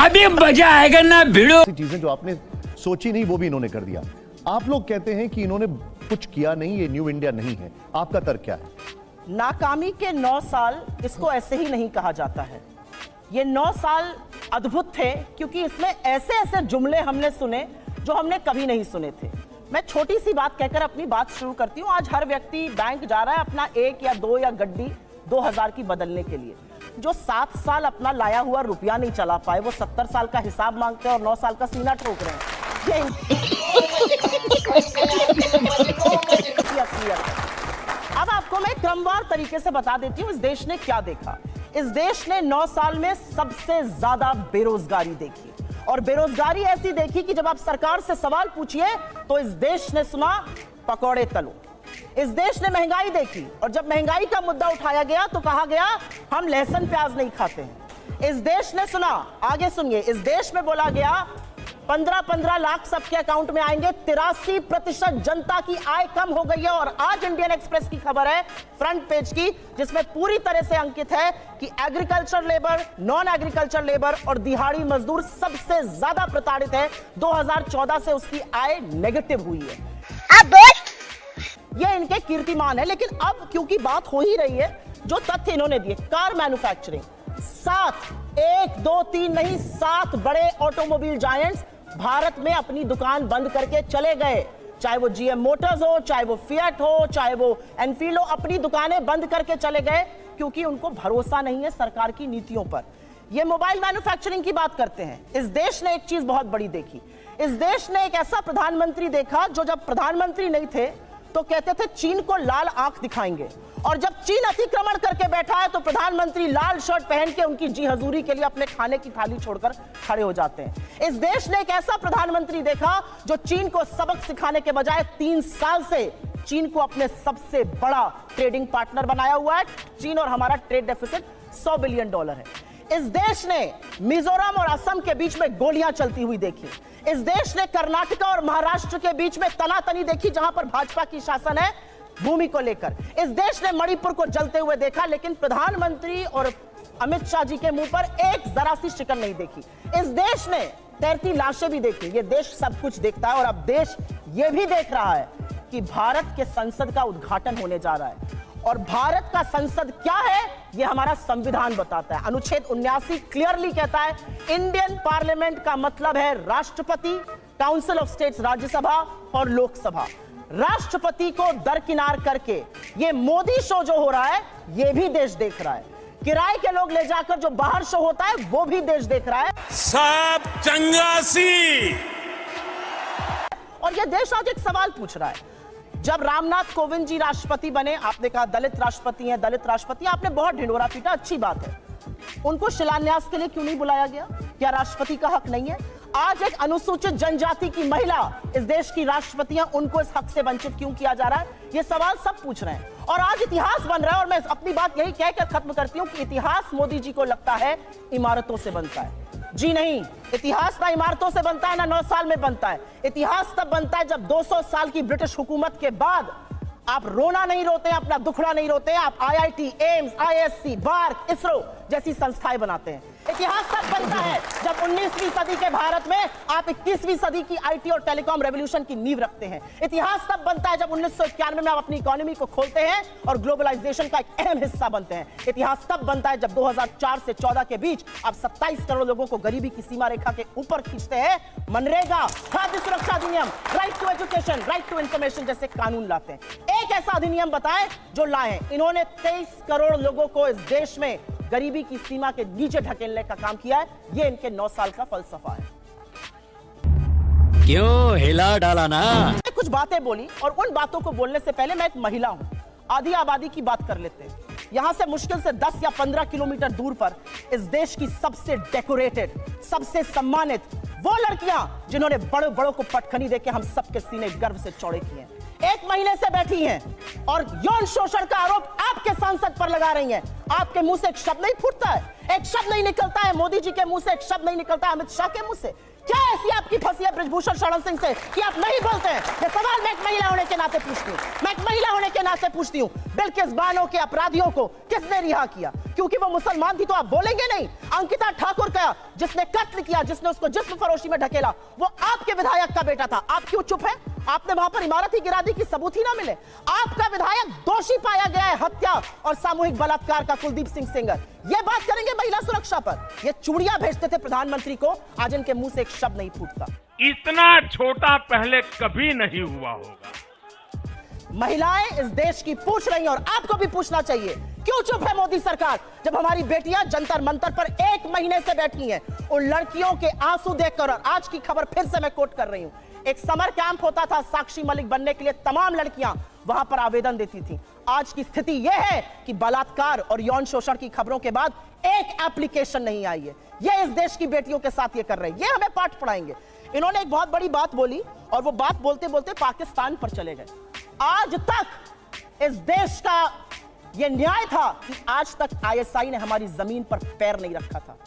अभी मजा आएगा ना भिड़ो। चीजें जो आपने सोची नहीं वो भी इन्होंने कर दिया। आप लोग कहते हैं कि इन्होंने कुछ किया नहीं, ये न्यू इंडिया नहीं है, आपका तर्क क्या है? नाकामी के 9 साल इसको ऐसे ही नहीं कहा जाता है। ये 9 साल अद्भुत थे क्योंकि इसमें ऐसे ऐसे जुमले हमने सुने जो हमने कभी नहीं सुने थे। मैं छोटी सी बात कहकर अपनी बात शुरू करती हूँ। आज हर व्यक्ति बैंक जा रहा है अपना 1 या 2 या गड्डी 2000 की बदलने के लिए। जो 7 साल अपना लाया हुआ रुपया नहीं चला पाए वो 70 साल का हिसाब मांगते हैं और 9 साल का सीना ठोक रहे हैं। ये असलियत है। अब आपको मैं क्रमवार तरीके से बता देती हूँ इस देश ने क्या देखा। इस देश ने 9 साल में सबसे ज्यादा बेरोजगारी देखी और बेरोजगारी ऐसी देखी कि जब आप सरकार से सवाल पूछिए तो इस देश ने सुना पकौड़े तलो। इस देश ने महंगाई देखी और जब महंगाई का मुद्दा उठाया गया तो कहा गया हम लहसुन प्याज नहीं खाते हैं। इस देश ने सुना, आगे सुनिए, इस देश में बोला गया 15-15 लाख सबके अकाउंट में आएंगे। 83% जनता की आय कम हो गई है। और आज इंडियन एक्सप्रेस की खबर है फ्रंट पेज की जिसमें पूरी तरह से अंकित है कि agriculture labour, non agriculture labour और दिहाड़ी मजदूर सबसे ज्यादा प्रताड़ित है। 2014 से उसकी आय नेगेटिव हुई है। ये इनके कीर्तिमान है। लेकिन अब क्योंकि बात हो ही रही है, जो तथ्य इन्होंने दिए, कार मैन्युफैक्चरिंग 1 2 3 नहीं 7 बड़े ऑटोमोबाइल जायंट्स भारत में अपनी दुकान बंद करके चले गए। चाहे वो जीएम मोटर्स हो, चाहे वो फिएट हो, चाहे वो एनफील्ड हो, अपनी दुकानें बंद करके चले गए क्योंकि उनको भरोसा नहीं है सरकार की नीतियों पर। ये मोबाइल मैन्युफैक्चरिंग की बात करते हैं। इस देश ने एक चीज बहुत बड़ी देखी। इस देश ने एक ऐसा प्रधानमंत्री देखा जो जब प्रधानमंत्री नहीं थे तो कहते थे चीन को लाल आंख दिखाएंगे, और जब चीन अतिक्रमण करके बैठा है तो प्रधानमंत्री लाल शर्ट पहन के उनकी जी हजूरी के लिए अपने खाने की थाली छोड़कर खड़े हो जाते हैं। इस देश ने एक ऐसा प्रधानमंत्री देखा जो चीन को सबक सिखाने के बजाय 3 साल से चीन को अपने सबसे बड़ा ट्रेडिंग पार्टनर बनाया हुआ है। चीन और हमारा ट्रेड डेफिसिट $100 बिलियन है। इस देश ने मिजोरम और असम के बीच में गोलियां चलती हुई देखी। इस देश ने कर्नाटक और महाराष्ट्र के बीच में तनातनी देखी जहां पर भाजपा की शासन है भूमि को लेकर। इस देश ने मणिपुर को जलते हुए देखा, लेकिन प्रधानमंत्री और अमित शाह जी के मुंह पर एक जरा सी शिकन नहीं देखी। इस देश ने तैरती लाशें भी देखी। ये देश सब कुछ देखता है और अब देश ये भी देख रहा है कि भारत के संसद का उद्घाटन होने जा रहा है। और भारत का संसद क्या है ये हमारा संविधान बताता है। अनुच्छेद 79 क्लियरली कहता है इंडियन पार्लियामेंट का मतलब है राष्ट्रपति, काउंसिल ऑफ स्टेट्स राज्यसभा और लोकसभा। राष्ट्रपति को दरकिनार करके ये मोदी शो जो हो रहा है ये भी देश देख रहा है। किराए के लोग ले जाकर जो बाहर शो होता है वो भी देश देख रहा है। सब चंगासी। और ये देश आज एक सवाल पूछ रहा है। जब रामनाथ कोविंद जी राष्ट्रपति बने, आपने कहा दलित राष्ट्रपति हैं, दलित राष्ट्रपति, आपने बहुत ढिंढोरा पीटा, अच्छी बात है। उनको शिलान्यास के लिए क्यों नहीं बुलाया गया? क्या राष्ट्रपति का हक नहीं है? आज एक अनुसूचित जनजाति की महिला इस देश की राष्ट्रपति है, उनको इस हक से वंचित क्यों किया जा रहा है? ये सवाल सब पूछ रहे हैं और आज इतिहास बन रहा है। और मैं अपनी बात यही कहकर खत्म करती हूं कि इतिहास मोदी जी को लगता है इमारतों से बनता है। जी नहीं, इतिहास ना इमारतों से बनता है ना 9 साल में बनता है। इतिहास तब बनता है जब 200 साल की ब्रिटिश हुकूमत के बाद आप रोना नहीं रोते हैं, अपना दुखड़ा नहीं रोते हैं, आप आईआईटी, एम्स, आईएससी, बार्क, इसरो जैसी संस्थाएं बनाते हैं। इतिहास तब बनता है जब 19वीं सदी के भारत में आप 21वीं सदी की आईटी और टेलीकॉम रेवोल्यूशन की नींव रखते हैं। इतिहास तब बनता है जब 1991 में आप अपनी इकोनॉमी को खोलते हैं और ग्लोबलाइजेशन का एक अहम हिस्सा बनते हैं। इतिहास तब बनता है जब 2004 से 14 के बीच आप 27 करोड़ लोगों को गरीबी की सीमा रेखा के ऊपर खींचते हैं। मनरेगा, खाद्य सुरक्षा अधिनियम, right to education, right to information जैसे कानून लाते हैं। एक ऐसा अधिनियम बताएं जो लाए। इन्होंने 23 करोड़ लोगों को इस देश में गरीबी की सीमा के नीचे ढकेलने का काम किया है। ये इनके 9 साल का फलसफा है। क्यों हिला डाला ना? कुछ बातें बोली और उन बातों को बोलने से पहले मैं एक महिला हूं, आधी आबादी की बात कर लेते हैं। यहां से मुश्किल से 10 या 15 किलोमीटर दूर पर इस देश की सबसे डेकोरेटेड, सबसे सम्मानित वो लड़कियां जिन्होंने बड़े बड़ों को पटखनी देके हम सबके सीने गर्व से चौड़े किए हैं, 1 महीने से बैठी हैं और यौन शोषण का आरोप आपके सांसद पर लगा रही हैं। आपके मुंह से एक शब्द नहीं फूटता है, एक शब्द नहीं निकलता है। मोदी जी के मुंह से एक शब्द नहीं निकलता है, अमित शाह के मुंह से। क्या ऐसी आपकी फंसी है ब्रजभूषण शरण सिंह से कि आप नहीं बोलते हैं? ये सवाल मैं एक महिला होने के नाते पूछती हूँ, मैं एक महिला होने के नाते पूछती हूँ। बिल्किस बानो के अपराधियों को किसने रिहा किया? क्योंकि वो मुसलमान थी तो आप बोलेंगे नहीं। अंकिता ठाकुर का जिसने कत्ल किया, जिसने उसको जिस्म फरोशी में ढकेला, वो आपके विधायक का बेटा था। आप क्यों चुप है? आपने वहां पर इमारत ही गिरा दी कि सबूत ही ना मिले। आपका विधायक दोषी पाया गया है हत्या और सामूहिक बलात्कार का, कुलदीप सिंह सेंगर। ये बात करेंगे महिला सुरक्षा पर। ये चूड़ियां भेजते थे प्रधानमंत्री को, आज इनके मुंह से एक शब्द नहीं फूटता। इतना छोटा पहले कभी नहीं हुआ होगा। महिलाएं इस देश की पूछ रही हैं और आपको भी पूछना चाहिए, क्यों चुप है मोदी सरकार? जब हमारी बेटियां जंतर मंतर पर 1 महीने से बैठी हैं, उन लड़कियों के आंसू देखकर। और आज की खबर फिर से मैं कोट कर रही हूं, एक समर कैंप होता था साक्षी मलिक बनने के लिए, तमाम लड़कियां वहां पर आवेदन देती थी। आज की स्थिति यह है कि बलात्कार और यौन शोषण की खबरों के बाद एक एप्लीकेशन नहीं आई है। यह इस देश की बेटियों के साथ ये कर रहे हैं, ये हमें पाठ पढ़ाएंगे। इन्होंने एक बहुत बड़ी बात बोली और वो बात बोलते बोलते पाकिस्तान पर चले गए। आज तक इस देश का यह न्याय था कि आज तक आईएसआई ने हमारी जमीन पर पैर नहीं रखा था।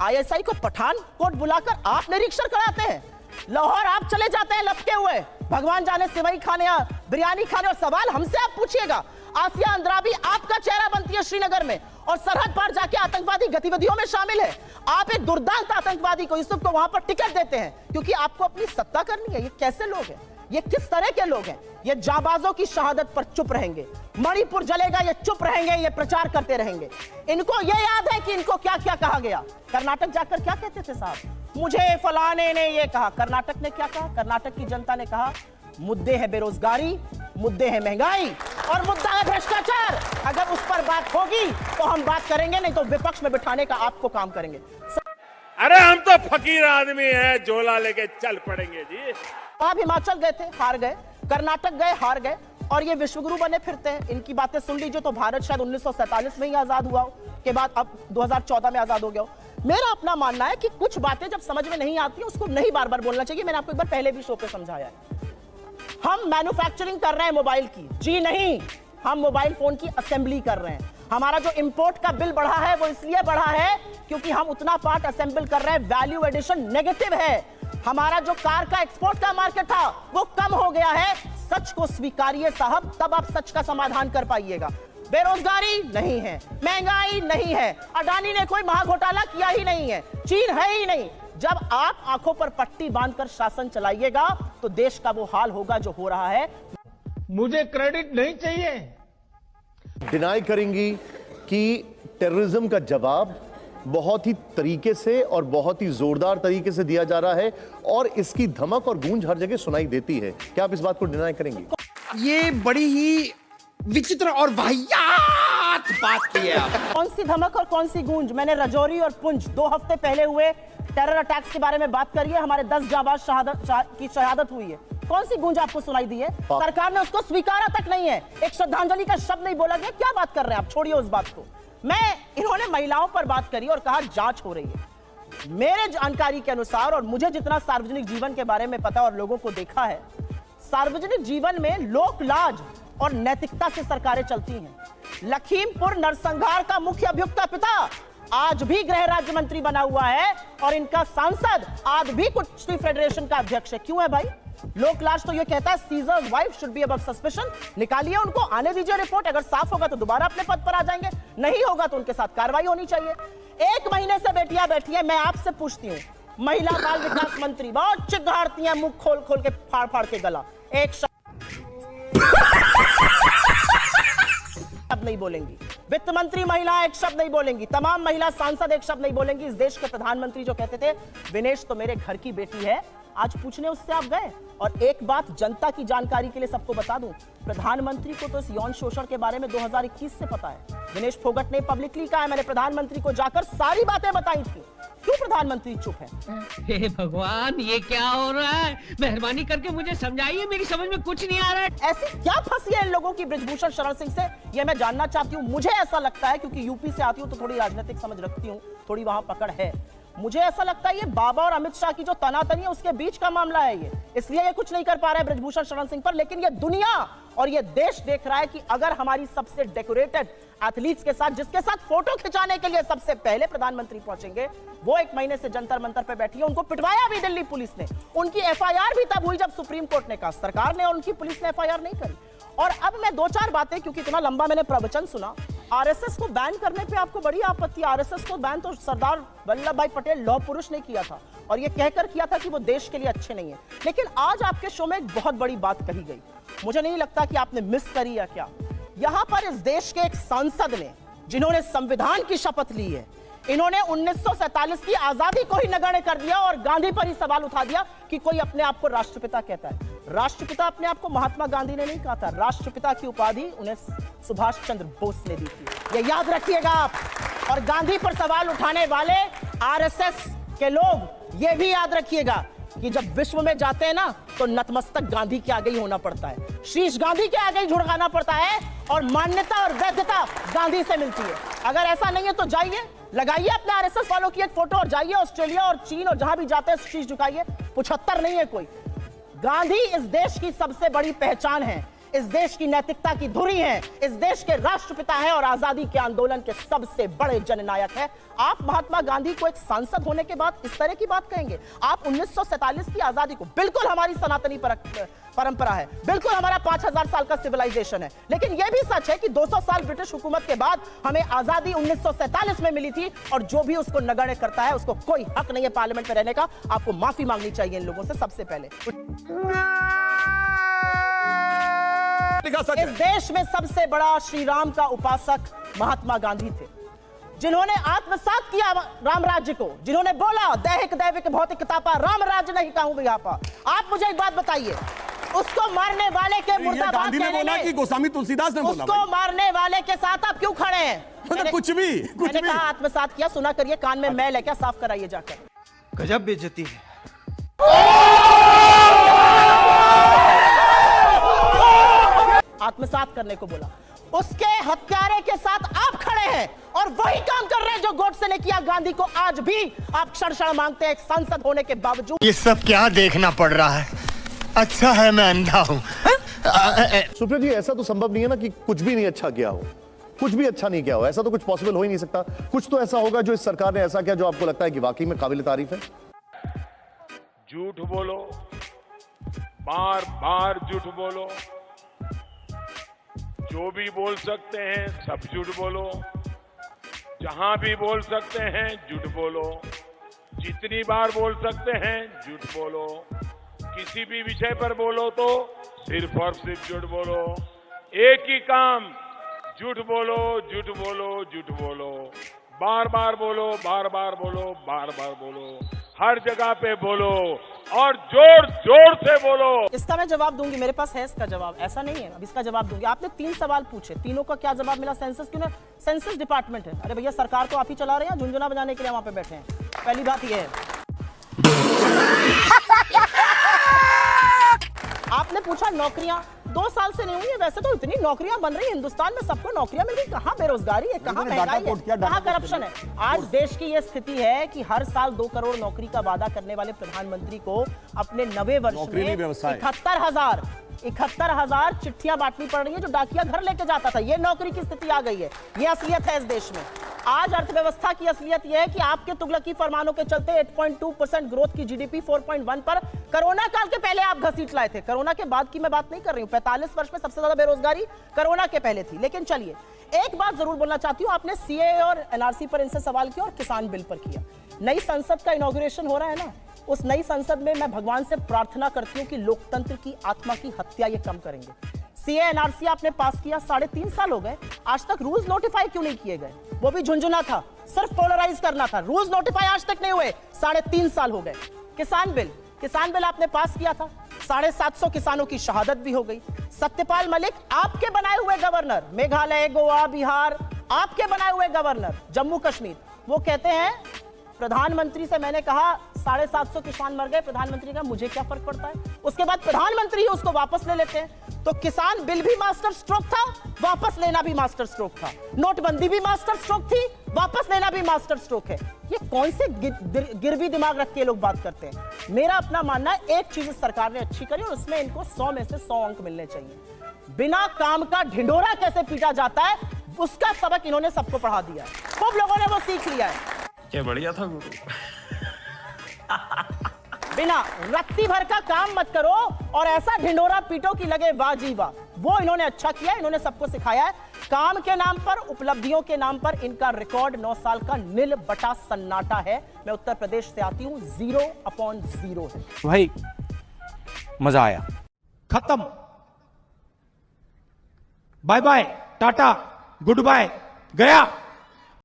आईएसआई को पठानकोट बुलाकर आप निरीक्षण कराते हैं, लाहौर आप चले जाते हैं लपके हुए, भगवान जाने सिवई खाने या बिरयानी खाने, और सवाल हमसे आप पूछिएगा। आसिया अंद्राबी आपका चेहरा बनती है श्रीनगर में और सरहद पार जाके आतंकवादी गतिविधियों में शामिल है। आप एक दुर्दांत आतंकवादी को, यूसुफ को वहां पर टिकट देते हैं क्योंकि आपको अपनी सत्ता करनी है। ये कैसे लोग हैं? ये किस तरह के लोग हैं? ये जाबाजों की शहादत पर चुप रहेंगे, मणिपुर जलेगा ये चुप रहेंगे, ये प्रचार करते रहेंगे। इनको ये याद है कि इनको क्या क्या कहा गया। कर्नाटक जाकर क्या कहते थे साहब? मुझे फलाने ने ये कहा। कर्नाटक ने क्या कहा? कर्नाटक की जनता ने कहा मुद्दे है बेरोजगारी, मुद्दे है महंगाई और मुद्दा है भ्रष्टाचार। अगर उस पर बात होगी तो हम बात करेंगे, नहीं तो विपक्ष में बिठाने का आपको काम करेंगे। अरे हम तो फकीर आदमी हैं, झोला लेके चल पड़ेंगे जी। आप हिमाचल गए थे, हार गए, कर्नाटक गए, हार गए, और ये विश्वगुरु बने फिरते हैं। इनकी बातें सुन लीजिए तो भारत शायद 1947 में ही आजाद हुआ हो, के बाद अब 2014 में आजाद हो गया हो। मेरा अपना मानना है कि कुछ बातें जब समझ में नहीं आती उसको नहीं बार बार बोलना चाहिए। मैंने आपको एक बार पहले भी शो पे समझाया है। हम मैन्युफैक्चरिंग कर रहे हैं मोबाइल की, जी नहीं, हम मोबाइल फोन की असेंबली कर रहे हैं। हमारा जो इंपोर्ट का बिल बढ़ा है वो इसलिए बढ़ा है क्योंकि हम उतना पार्ट असेंबल कर रहे हैं, वैल्यू एडिशन नेगेटिव है। हमारा जो कार का एक्सपोर्ट का मार्केट था वो कम हो गया है। सच को स्वीकारिए साहब, तब आप सच का समाधान कर पाइएगा। बेरोजगारी नहीं है, महंगाई नहीं है, अडानी ने कोई महाघोटाला किया ही नहीं है, चीन है ही नहीं। जब आप आंखों पर पट्टी बांधकर शासन चलाइएगा तो देश का वो हाल होगा जो हो रहा है। मुझे क्रेडिट नहीं चाहिए। डिनाई करेंगी कि टेररिज्म का जवाब बहुत ही तरीके से और बहुत ही जोरदार तरीके से दिया जा रहा है और इसकी धमक और गूंज हर जगह सुनाई देती है। क्या आप इस बात को डिनाई करेंगी? ये बड़ी ही विचित्र और वाहियात बात की है आप। कौन सी धमक और कौन सी गूंज? मैंने रजौरी और पुंछ 2 हफ्ते पहले हुए टेरर अटैक्स के बारे में बात करी है। हमारे 10 जाबाज की शहादत हुई है। कौन सी गूंज आपको सुनाई दी है? सरकार ने उसको स्वीकारा तक नहीं है, एक श्रद्धांजलि का शब्द नहीं बोला गया। क्या बात कर रहे हैं आप? छोड़िए उस बात को। इन्होंने महिलाओं पर बात करी और कहा जांच हो रही है। मेरे जानकारी के अनुसार और मुझे जितना सार्वजनिक जीवन के बारे में पता और लोगों को देखा है, सार्वजनिक जीवन में लोक लाज और नैतिकता से सरकारें चलती हैं। लखीमपुर नरसंहार का मुख्य अभियुक्त का पिता आज भी गृह राज्य मंत्री बना हुआ है और इनका सांसद आज भी कुश्ती फेडरेशन का अध्यक्ष है। क्यों है भाई? लोक लाज तो ये कहता है seizures wife should be above suspension. निकालिए उनको, आने दीजिए रिपोर्ट। अगर साफ होगा तो दोबारा अपने पद पर आ जाएंगे, नहीं होगा तो उनके साथ कार्रवाई होनी चाहिए। 1 महीने से बेटियां बैठी है। मैं आपसे पूछती हूँ, महिला बाल विकास मंत्री बहुत चिघाड़ती हैं, मुंह खोल खोल के फाड़ फाड़ के गला, एक शब्द नहीं बोलेंगी। वित्त मंत्री महिला एक शब्द नहीं बोलेंगी। तमाम महिला सांसद एक शब्द नहीं बोलेंगी। इस देश के प्रधानमंत्री जो कहते थे विनेश तो मेरे घर की बेटी है, आज पूछने उससे आप गए। और एक बात जनता की जानकारी के लिए सबको बता दूं, प्रधानमंत्री को तो इस यौन शोषण के बारे में 2021 से पता है। विनेश फोगट ने पब्लिकली कहा है, मैंने प्रधानमंत्री को जाकर सारी बातें बताई थी। क्यों प्रधानमंत्री चुप है? हे भगवान, ये क्या हो रहा है? मेहरबानी करके मुझे समझाइए, मेरी समझ में कुछ नहीं आ रहा है। ऐसी क्या फंसी है इन लोगों की ब्रिजभूषण शरण सिंह से, ये मैं जानना चाहती हूँ। मुझे ऐसा लगता है क्योंकि यूपी से आती हूँ तो थोड़ी राजनीतिक समझ रखती हूँ, थोड़ी वहां पकड़ है। मुझे ऐसा लगता है ये बाबा और अमित शाह की जो तनातनी है उसके बीच का मामला है ये, इसलिए ये कुछ नहीं कर पा रहा है ब्रजभूषण शरण सिंह पर। लेकिन ये दुनिया और ये देश देख रहा है कि अगर हमारी सबसे डेकोरेटेड एथलीट्स के साथ, जिसके साथ फोटो खिंचाने के लिए सबसे पहले प्रधानमंत्री पहुंचेंगे, वो 1 महीने से जंतर मंतर पे बैठी है, उनको पिटवाया भी दिल्ली पुलिस ने, उनकी एफआईआर भी तब हुई जब सुप्रीम कोर्ट ने कहा, सरकार ने और उनकी पुलिस ने एफआईआर नहीं करी। और अब मैं 2-4 बातें, क्योंकि इतना लंबा मैंने प्रवचन सुना, आरएसएस को बैन करने पे आपको बड़ी आपत्ति। आरएसएस को बैन तो सरदार वल्लभ भाई पटेल लौह पुरुष ने किया था और ये कहकर किया था कि वो देश के लिए अच्छे नहीं है। लेकिन आज आपके शो में एक बहुत बड़ी बात कही गई, मुझे नहीं लगता कि आपने मिस करी या क्या। यहां पर इस देश के एक सांसद ने, जिन्होंने संविधान की शपथ ली है, इन्होंने 1947 की आजादी को ही नगण्य कर दिया और गांधी पर ही सवाल उठा दिया कि कोई अपने आप को राष्ट्रपिता कहता है। राष्ट्रपिता अपने आप को महात्मा गांधी ने नहीं कहा था, राष्ट्रपिता की उपाधि उन्हें सुभाष चंद्र बोस ने दी थी, ये याद रखिएगा आप। और गांधी पर सवाल उठाने वाले आरएसएस के लोग ये भी याद रखिएगा कि जब विश्व में जाते हैं ना तो नतमस्तक गांधी के आगे ही होना पड़ता है, शीश गांधी के आगे ही झुकाना पड़ता है और मान्यता और वैधता गांधी से मिलती है। अगर ऐसा नहीं है तो जाइए, लगाइए अपने आरएसएस वालों की एक फोटो और जाइए ऑस्ट्रेलिया और चीन और जहां भी जाते हैं शीश झुकाइए, 75 नहीं है कोई। गांधी इस देश की सबसे बड़ी पहचान है, इस देश की नैतिकता की धुरी है, इस देश के राष्ट्रपिता हैं और आजादी के आंदोलन के सबसे बड़े जननायक हैं। आप महात्मा गांधी को एक सांसद होने के बाद इस तरह की बात कहेंगे? आप 1947 की आजादी को, बिल्कुल हमारी सनातनी परंपरा है, बिल्कुल हमारा 5000 साल का सिविलाइजेशन है, लेकिन यह भी सच है कि 200 साल ब्रिटिश हुकूमत के बाद हमें आजादी 1947 में मिली थी और जो भी उसको नगण्य करता है उसको कोई हक नहीं है पार्लियामेंट में रहने का। आपको माफी मांगनी चाहिए इन लोगों से सबसे पहले। इस देश में सबसे बड़ा श्री राम का उपासक महात्मा गांधी थे, जिन्होंने आत्मसात किया राम राज्य को, जिन्होंने बोला दैहिक दैविक भौतिक तापा राम राज्य नहीं कहूंगा यहाँ पर। आप मुझे एक बात बताइए, उसको मारने वाले के मुर्दाबाद गांधी ने बोला कि गोस्वामी तुलसीदास ने बोला, उसको मारने वाले के साथ आप क्यों खड़े हैं? मतलब कुछ भी मैंने कहा आत्मसात किया, सुना करिए, कान में मैल है क्या, साफ कराइए जाकर। गजब बेइज्जती है। आत्मसात करने को बोला, उसके हत्यारे के साथ आप खड़े हैं और वही काम कर रहे हैं जो गोडसे ने किया गांधी को। आज भी आप क्षण क्षण मांगते हैं एक सांसद होने के बावजूद। ये सब क्या देखना पड़ रहा है? अच्छा है मैं अंधा हूं। सुप्रिया जी, ऐसा तो संभव नहीं है ना कि कुछ भी नहीं अच्छा किया हो, कुछ भी अच्छा नहीं किया हो, ऐसा तो कुछ पॉसिबल हो ही नहीं सकता। कुछ तो ऐसा होगा जो इस सरकार ने ऐसा किया जो आपको लगता है कि वाकई में काबिल तारीफ है। झूठ बोलो, बार बार झूठ बोलो, जो भी बोल सकते हैं सब झूठ बोलो, जहां भी बोल सकते हैं झूठ बोलो, जितनी बार बोल सकते हैं झूठ बोलो, किसी भी विषय पर बोलो तो सिर्फ और सिर्फ झूठ बोलो। एक ही काम, झूठ बोलो, झूठ बोलो, झूठ बोलो, बार बार बोलो, बार बार बोलो, बार बार बोलो, हर जगह पे बोलो और जोर जोर से बोलो। इसका मैं जवाब दूंगी, मेरे पास है इसका जवाब, ऐसा नहीं है। अब इसका जवाब दूंगी। आपने 3 सवाल पूछे, तीनों का क्या जवाब मिला? सेंसस क्यों ना, सेंसस डिपार्टमेंट है। अरे भैया, सरकार तो आप ही चला रहे हैं, झुंझुना बजाने के लिए वहां पे बैठे हैं। पहली बात यह है। आपने पूछा नौकरियां 2 साल से नहीं हुई है, वैसे तो इतनी नौकरियां बन रही है हिंदुस्तान में, सबको नौकरियां मिल रही, कहां बेरोजगारी है, कहां महंगाई है, कहां करप्शन है। आज देश की यह स्थिति है कि हर साल 2 करोड़ नौकरी का वादा करने वाले प्रधानमंत्री को अपने 90 वर्ष में 71,000 चिट्ठियां बांटनी पड़ रही है जो डाकिया घर लेके जाता था। ये नौकरी की स्थिति आ गई है, ये असलियत है इस देश में। आज अर्थव्यवस्था की असलियत यह है कि आपके तुगलकी फरमानों के चलते 8.2% ग्रोथ की जीडीपी 4.1 पर कोरोना काल के पहले आप घसीट लाए थे। कोरोना के बाद की मैं बात नहीं कर रही हूं। 45 वर्ष में सबसे ज्यादा बेरोजगारी कोरोना के पहले थी। लेकिन चलिए, एक बात जरूर बोलना चाहती हूं, आपने सीए और एनआरसी पर इनसे सवाल किया और किसान बिल पर किया। नई संसद का इनॉग्रेशन हो रहा है ना, उस नई संसद में मैं भगवान से प्रार्थना करती हूं कि लोकतंत्र की आत्मा की हत्या ये कम करेंगे। सीए एनआरसी आपने पास किया, 3.5 साल हो गए, आज तक रूल्स नोटिफाई क्यों नहीं किए गए? वो भी झुंझुना था, सिर्फ पोलराइज करना था, रूल्स नोटिफाई आज तक नहीं हुए, 3.5 साल हो गए। किसान बिल आपने पास किया था, 750 किसानों की शहादत भी हो गई। सत्यपाल मलिक आपके बनाए हुए गवर्नर, मेघालय, गोवा, बिहार, आपके बनाए हुए गवर्नर, जम्मू कश्मीर, वो कहते हैं प्रधानमंत्री से मैंने कहा 750 किसान मर गए, प्रधानमंत्री का मुझे क्या फर्क पड़ता है। उसके बाद प्रधानमंत्री ही उसको वापस ले लेते हैं। तो किसान बिल भी मास्टर स्ट्रोक था, वापस लेना भी मास्टर स्ट्रोक था। नोटबंदी भी मास्टर स्ट्रोक थी, वापस लेना भी मास्टर स्ट्रोक है। ये कौन से गिरवी दिमाग रख के लोग बात करते हैं। मेरा अपना मानना है एक चीज सरकार ने अच्छी करी और उसमें इनको 100 में से 100 अंक मिलने चाहिए। बिना काम का ढिंढोरा कैसे पीटा जाता है उसका सबक इन्होंने सबको पढ़ा दिया है। खूब लोगों ने वो सीख लिया है। क्या बढ़िया था गुरु। बिना रत्ती भर का काम मत करो और ऐसा ढिंडोरा पीटो कि लगे वाह जी वाह। वो इन्होंने अच्छा किया, इन्होंने सबको सिखाया है। काम के नाम पर, उपलब्धियों के नाम पर इनका रिकॉर्ड 9 साल का नील बटा सन्नाटा है। मैं उत्तर प्रदेश से आती हूं, 0/0 है। भाई मजा आया। खत्म। Bye bye, tata, goodbye, गया।